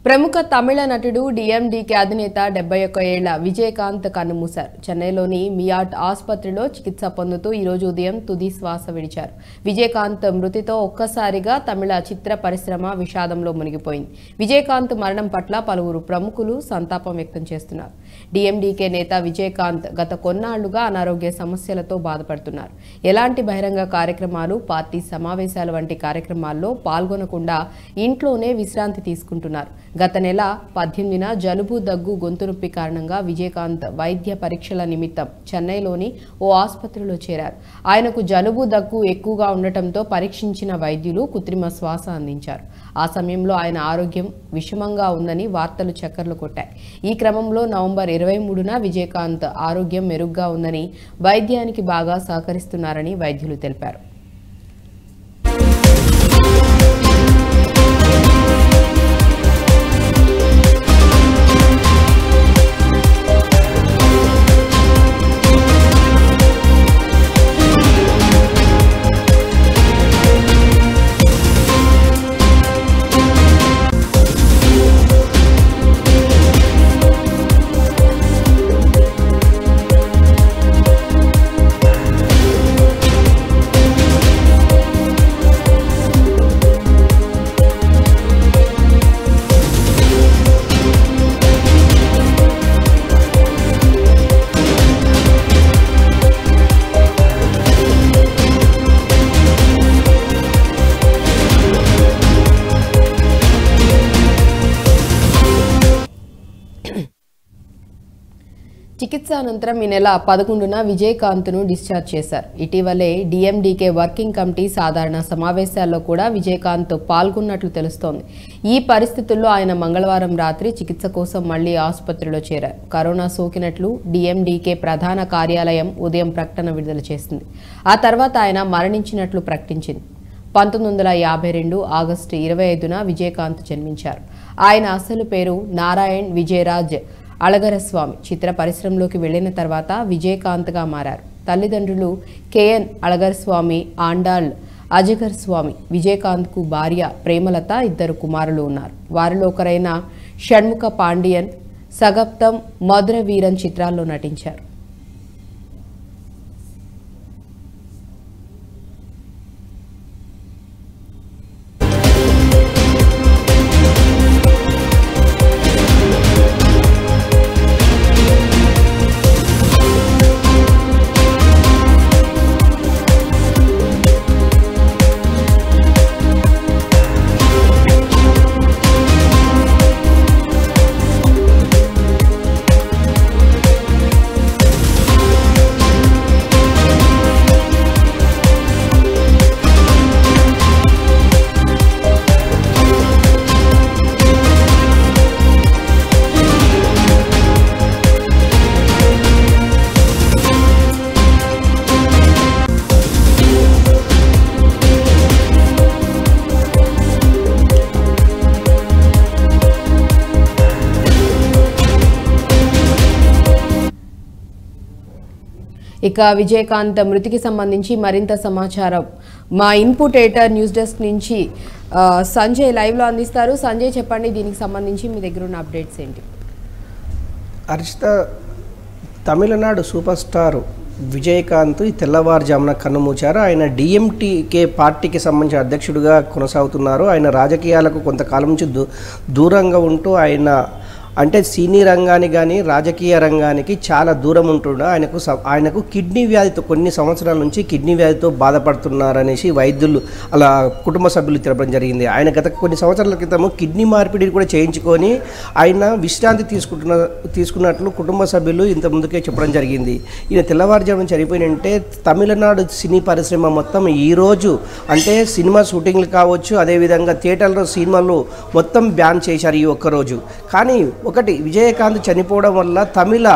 ప్రముఖ తమిళ నటుడు డిఎండికే అధినేత 71 ఏళ్ల విజయకాంత్ కన్నుమూశారు. చెన్నైలోని మియాట్ ఆసుపత్రిలో చికిత్స పొందుతూ ఈ రోజు ఉదయం తుది శ్వాస విడిచారు. విజయకాంత్ మృతితో ఒక్కసారిగా తమిళ చిత్ర పరిశ్రమ విషాదంలో మునిగిపోయింది. విజయకాంత్ మరణం పట్ల పలువురు ప్రముఖులు సంతాపం వ్యక్తం చేస్తున్నారు. డిఎండికే నేత విజయకాంత్ గత కొన్నాళ్లుగా అనారోగ్య సమస్యలతో బాధపడుతున్నారు. ఎలాంటి బహిరంగ కార్యక్రమాలు, పార్టీ సమావేశాల వంటి కార్యక్రమాల్లో పాల్గొనకుండా ఇంట్లోనే విశ్రాంతి తీసుకుంటున్నారు. గత నెల 18న జలుబు, దగ్గు, గొంతు నొప్పి కారణంగా విజయకాంత్ వైద్య పరీక్షల నిమిత్తం చెన్నైలోని ఓ ఆసుపత్రిలో చేరారు. ఆయనకు జలుబు, దగ్గు ఎక్కువగా ఉండటంతో పరీక్షించిన వైద్యులు కృత్రిమ శ్వాస అందించారు. ఆ సమయంలో ఆయన ఆరోగ్యం విషమంగా ఉందని వార్తలు చక్కర్లు కొట్టాయి. ఈ క్రమంలో నవంబర్ 23న విజయకాంత్ ఆరోగ్యం మెరుగ్గా ఉందని, వైద్యానికి బాగా సహకరిస్తున్నారని వైద్యులు తెలిపారు. చికిత్స అనంతరం ఈ నెల 11న విజయకాంత్ను డిశ్చార్జ్ చేశారు. ఇటీవలే డిఎండికే వర్కింగ్ కమిటీ సాధారణ సమావేశాల్లో కూడా విజయకాంత్ పాల్గొన్నట్లు తెలుస్తోంది. ఈ పరిస్థితుల్లో ఆయన మంగళవారం రాత్రి చికిత్స కోసం మళ్లీ ఆసుపత్రిలో చేరారు. కరోనా సోకినట్లు డిఎండికే ప్రధాన కార్యాలయం ఉదయం ప్రకటన విడుదల చేసింది. ఆ తర్వాత ఆయన మరణించినట్లు ప్రకటించింది. 1952 ఆగస్టు 25న విజయకాంత్ జన్మించారు. ఆయన అసలు పేరు నారాయణ్ విజయరాజ్ అళగరస్వామి. చిత్ర పరిశ్రమలోకి వెళ్లిన తర్వాత విజయకాంత్గా మారారు. తల్లిదండ్రులు కేఎన్ అళగరస్వామి, ఆండాళ్ అజగర్ స్వామి. విజయకాంత్కు భార్య ప్రేమలత, 2 కుమారులు ఉన్నారు. వారిలో ఒకరైన షణ్ముఖ పాండియన్ సగప్తం, మధుర వీరన్ చిత్రాల్లో నటించారు. ఇక విజయకాంత్ మృతికి సంబంధించి మరింత సమాచారం మా ఇన్పుట్ ఎడిటర్ న్యూస్ డెస్క్ నుంచి సంజయ్ లైవ్లో అందిస్తారు. సంజయ్, చెప్పండి, దీనికి సంబంధించి మీ దగ్గర ఉన్న అప్డేట్స్ ఏంటి? అర్చిత, తమిళనాడు సూపర్ స్టార్ విజయకాంత్ ఈ తెల్లవారుజామున కన్నుమూచారు. ఆయన డిఎంటికే పార్టీకి సంబంధించిన అధ్యక్షుడిగా కొనసాగుతున్నారు. ఆయన రాజకీయాలకు కొంతకాలం నుంచి దూరంగా ఉంటూ ఆయన అంటే సినీ రంగానికి కానీ రాజకీయ రంగానికి చాలా దూరం ఉంటుండ ఆయనకు కిడ్నీ వ్యాధితో కొన్ని సంవత్సరాల నుంచి కిడ్నీ వ్యాధితో బాధపడుతున్నారనేసి వైద్యులు అలా కుటుంబ సభ్యులు తెలపడం జరిగింది. ఆయన గత కొన్ని సంవత్సరాల క్రితము కిడ్నీ మార్పిడి కూడా చేయించుకొని ఆయన విశ్రాంతి తీసుకున్నట్లు కుటుంబ సభ్యులు ఇంత ముందుకే చెప్పడం జరిగింది. ఈయన తెల్లవారుజామున చనిపోయినంటే తమిళనాడు సినీ పరిశ్రమ మొత్తం ఈరోజు అంటే సినిమా షూటింగ్లు కావచ్చు, అదేవిధంగా థియేటర్లో సినిమాలు మొత్తం బ్యాన్ చేశారు ఈ ఒక్కరోజు. కానీ ఒకటి విజయకాంత్ చనిపోవడం వల్ల తమిళ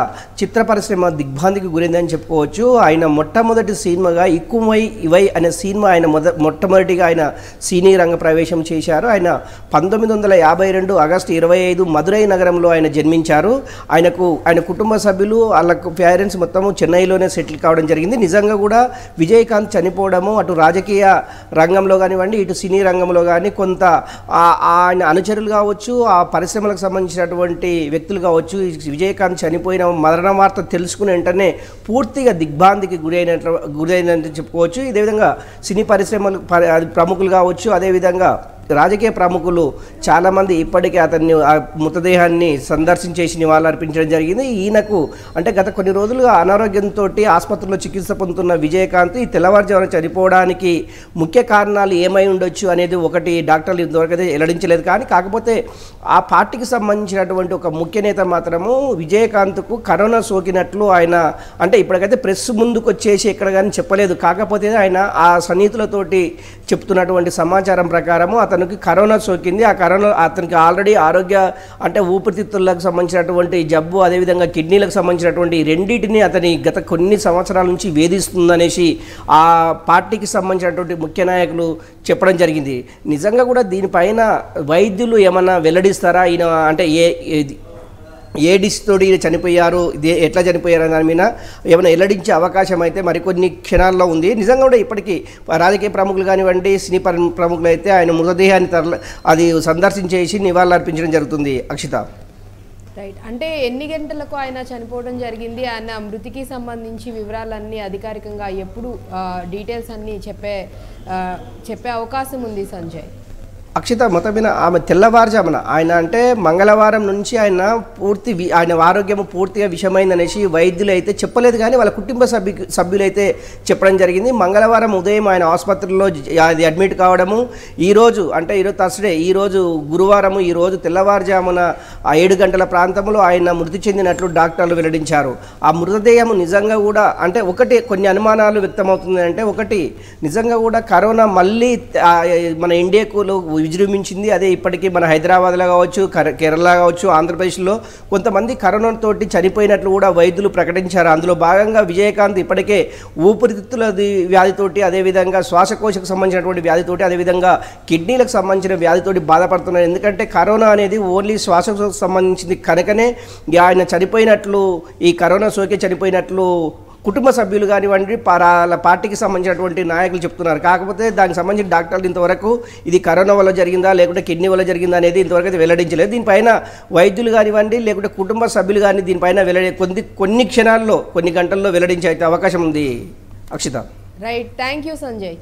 చిత్ర పరిశ్రమ దిగ్భ్రాంతికి గురైందని చెప్పుకోవచ్చు. ఆయన మొట్టమొదటి సినిమాగా ఇక్కుమై ఇవై అనే సినిమా ఆయన మొట్టమొదటిగా ఆయన సినీ రంగ ప్రవేశం చేశారు. ఆయన 1952 ఆగస్టు 25 మదురై నగరంలో ఆయన జన్మించారు. ఆయన కుటుంబ సభ్యులు వాళ్ళకు పేరెంట్స్ మొత్తము చెన్నైలోనే సెటిల్ కావడం జరిగింది. నిజంగా కూడా విజయకాంత్ చనిపోవడము అటు రాజకీయ రంగంలో కానివ్వండి, ఇటు సినీ రంగంలో కానీ కొంత ఆయన అనుచరులు కావచ్చు, ఆ పరిశ్రమలకు సంబంధించినటువంటి వ్యక్తులు కావచ్చు, విజయకాంత్ చనిపోయిన మరణ వార్త తెలుసుకున్న వెంటనే పూర్తిగా దిగ్భ్రాంతికి గురైనట్టు చెప్పుకోవచ్చు. ఇదేవిధంగా సినీ పరిశ్రమలు ప్రముఖులు కావచ్చు, అదేవిధంగా రాజకీయ ప్రముఖులు చాలామంది ఇప్పటికే అతన్ని మృతదేహాన్ని సందర్శించేసి నివాళులర్పించడం జరిగింది. ఈయనకు అంటే గత కొన్ని రోజులుగా అనారోగ్యంతో ఆసుపత్రిలో చికిత్స పొందుతున్న విజయకాంత్ ఈ తెల్లవారుజామున చనిపోవడానికి ముఖ్య కారణాలు ఏమై ఉండొచ్చు అనేది ఒకటి డాక్టర్లు ఇంతవరకైతే వెల్లడించలేదు. కాకపోతే ఆ పార్టీకి సంబంధించినటువంటి ఒక ముఖ్య నేత మాత్రము విజయకాంత్కు కరోనా సోకినట్లు ఆయన అంటే ఇప్పటికైతే ప్రెస్ ముందుకు వచ్చేసి ఎక్కడ కానీ చెప్పలేదు. కాకపోతే ఆయన ఆ సన్నిహితులతోటి చెప్తున్నటువంటి సమాచారం ప్రకారము అతనికి కరోనా సోకింది. ఆ కరోనా అతనికి ఆల్రెడీ ఆరోగ్య అంటే ఊపిరితిత్తులకు సంబంధించినటువంటి జబ్బు, అదేవిధంగా కిడ్నీలకు సంబంధించినటువంటి రెండింటిని అతని గత కొన్ని సంవత్సరాల నుంచి వేధిస్తుందనేసి ఆ పార్టీకి సంబంధించినటువంటి ముఖ్య నాయకులు చెప్పడం జరిగింది. నిజంగా కూడా దీనిపైన వైద్యులు ఏమన్నా వెల్లడిస్తారా? ఈయన అంటే ఏ డిస్తోటి చనిపోయారు, ఎట్లా చనిపోయారు దాని మీద ఏమైనా వెల్లడించే అవకాశం అయితే మరికొన్ని క్షణాల్లో ఉంది. నిజంగా కూడా ఇప్పటికీ రాజకీయ ప్రముఖులు కానివ్వండి, సినీ ప్రముఖులు అయితే ఆయన మృతదేహాన్ని అది సందర్శించేసి నివాళులర్పించడం జరుగుతుంది. అక్షిత, రైట్. అంటే ఎన్ని గంటలకు ఆయన చనిపోవడం జరిగింది, ఆయన మృతికి సంబంధించి వివరాలన్నీ అధికారికంగా ఎప్పుడు డీటెయిల్స్ అన్నీ చెప్పే అవకాశం ఉంది సంజయ్? అక్షిత, మొత్తమైన ఆమె తెల్లవారుజామున ఆయన అంటే మంగళవారం నుంచి ఆయన ఆరోగ్యం పూర్తిగా విషమైందనేసి వైద్యులు అయితే చెప్పలేదు, కానీ వాళ్ళ కుటుంబ సభ్యులైతే చెప్పడం జరిగింది. మంగళవారం ఉదయం ఆయన ఆసుపత్రిలో అది అడ్మిట్ కావడము, ఈరోజు థర్స్డే, ఈరోజు గురువారము, ఈరోజు తెల్లవారుజామున 7 గంటల ప్రాంతంలో ఆయన మృతి చెందినట్లు డాక్టర్లు వెల్లడించారు. ఆ మృతదేహం నిజంగా కూడా అంటే ఒకటి కొన్ని అనుమానాలు వ్యక్తమవుతుంది. అంటే ఒకటి నిజంగా కూడా కరోనా మళ్ళీ మన ఇండియాకు విజృంభించింది. అదే ఇప్పటికీ మన హైదరాబాద్లో కావచ్చు, కేరళ కావచ్చు, ఆంధ్రప్రదేశ్లో కొంతమంది కరోనాతోటి చనిపోయినట్లు కూడా వైద్యులు ప్రకటించారు. అందులో భాగంగా విజయకాంత్ ఇప్పటికే ఊపిరితిత్తుల వ్యాధితోటి, అదేవిధంగా శ్వాసకోశకు సంబంధించినటువంటి వ్యాధితోటి, అదేవిధంగా కిడ్నీలకు సంబంధించిన వ్యాధితోటి బాధపడుతున్నారు. ఎందుకంటే కరోనా అనేది ఓన్లీ శ్వాసకోశకు సంబంధించింది కనుకనే ఆయన చనిపోయినట్లు, ఈ కరోనా సోకి చనిపోయినట్లు కుటుంబ సభ్యులు కానివ్వండి, వాళ్ళ పార్టీకి సంబంధించినటువంటి నాయకులు చెప్తున్నారు. కాకపోతే దానికి సంబంధించిన డాక్టర్లు ఇంతవరకు ఇది కరోనా వల్ల జరిగిందా లేకుంటే కిడ్నీ వల్ల జరిగిందా అనేది ఇంతవరకు అయితే వెల్లడించలేదు. దీనిపైన వైద్యులు కానివ్వండి లేకుంటే కుటుంబ సభ్యులు కానీ దీనిపైన కొన్ని క్షణాల్లో, కొన్ని గంటల్లో వెల్లడించే అయితే అవకాశం ఉంది. Akshita, right. Thank you Sanjay.